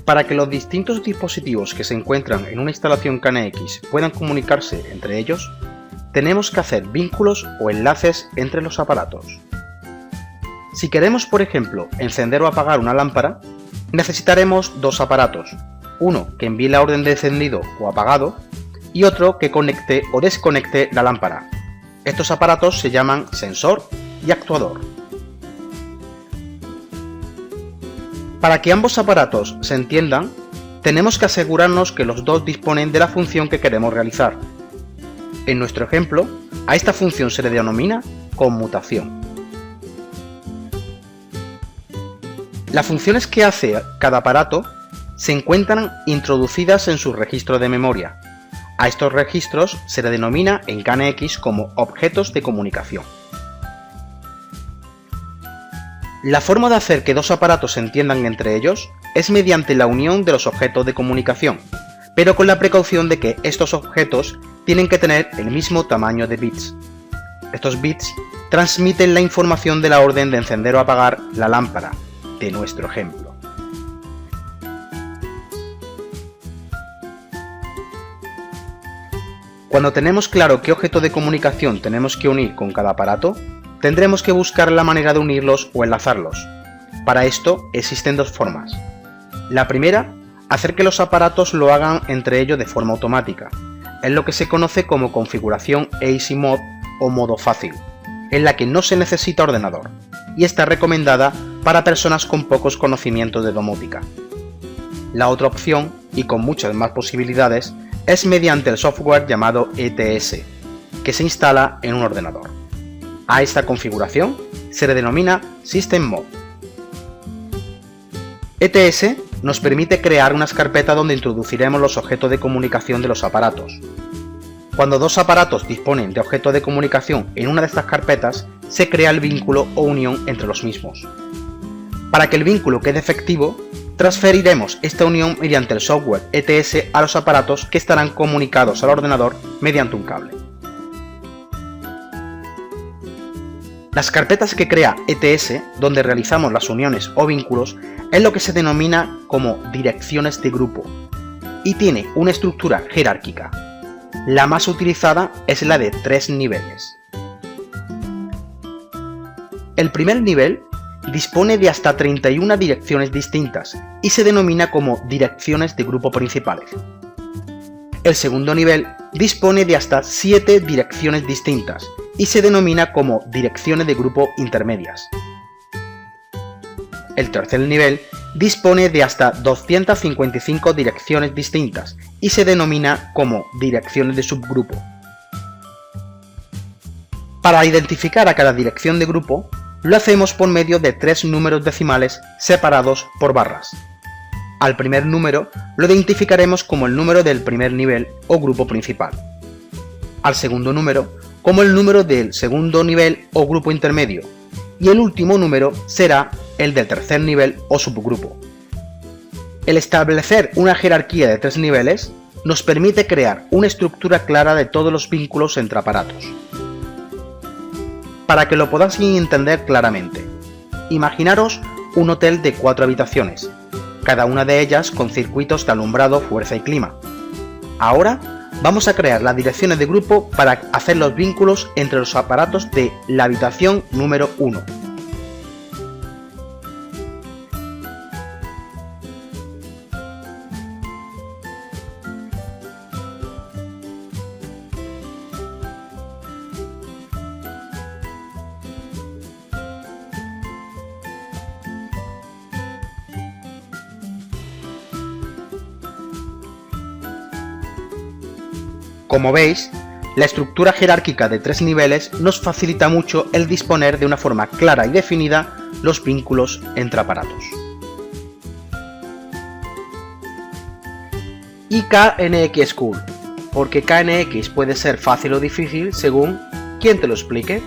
Para que los distintos dispositivos que se encuentran en una instalación KNX puedan comunicarse entre ellos, tenemos que hacer vínculos o enlaces entre los aparatos. Si queremos, por ejemplo, encender o apagar una lámpara, necesitaremos dos aparatos, uno que envíe la orden de encendido o apagado y otro que conecte o desconecte la lámpara. Estos aparatos se llaman sensor y actuador. Para que ambos aparatos se entiendan, tenemos que asegurarnos que los dos disponen de la función que queremos realizar. En nuestro ejemplo, a esta función se le denomina conmutación. Las funciones que hace cada aparato se encuentran introducidas en su registro de memoria. A estos registros se le denomina en KNX como objetos de comunicación. La forma de hacer que dos aparatos se entiendan entre ellos es mediante la unión de los objetos de comunicación, pero con la precaución de que estos objetos tienen que tener el mismo tamaño de bits. Estos bits transmiten la información de la orden de encender o apagar la lámpara, de nuestro ejemplo. Cuando tenemos claro qué objeto de comunicación tenemos que unir con cada aparato, tendremos que buscar la manera de unirlos o enlazarlos. Para esto existen dos formas. La primera, hacer que los aparatos lo hagan entre ellos de forma automática. Es lo que se conoce como configuración Easy Mode o modo fácil, en la que no se necesita ordenador, y está recomendada para personas con pocos conocimientos de domótica. La otra opción, y con muchas más posibilidades, es mediante el software llamado ETS, que se instala en un ordenador. A esta configuración se le denomina System Mode. ETS nos permite crear unas carpetas donde introduciremos los objetos de comunicación de los aparatos. Cuando dos aparatos disponen de objetos de comunicación en una de estas carpetas, se crea el vínculo o unión entre los mismos. Para que el vínculo quede efectivo, transferiremos esta unión mediante el software ETS a los aparatos que estarán comunicados al ordenador mediante un cable. Las carpetas que crea ETS, donde realizamos las uniones o vínculos, es lo que se denomina como direcciones de grupo y tiene una estructura jerárquica. La más utilizada es la de 3 niveles. El primer nivel dispone de hasta 31 direcciones distintas y se denomina como direcciones de grupo principales. El segundo nivel dispone de hasta 7 direcciones distintas y se denomina como direcciones de grupo intermedias. El tercer nivel dispone de hasta 255 direcciones distintas y se denomina como direcciones de subgrupo. Para identificar a cada dirección de grupo, lo hacemos por medio de 3 números decimales separados por barras. Al primer número lo identificaremos como el número del primer nivel o grupo principal. Al segundo número como el número del segundo nivel o grupo intermedio. Y el último número será el del tercer nivel o subgrupo. El establecer una jerarquía de 3 niveles nos permite crear una estructura clara de todos los vínculos entre aparatos. Para que lo podáis entender claramente, imaginaros un hotel de 4 habitaciones, cada una de ellas con circuitos de alumbrado, fuerza y clima. Ahora vamos a crear las direcciones de grupo para hacer los vínculos entre los aparatos de la habitación número 1. Como veis, la estructura jerárquica de 3 niveles nos facilita mucho el disponer de una forma clara y definida los vínculos entre aparatos. Y KNX School, porque KNX puede ser fácil o difícil según quien te lo explique.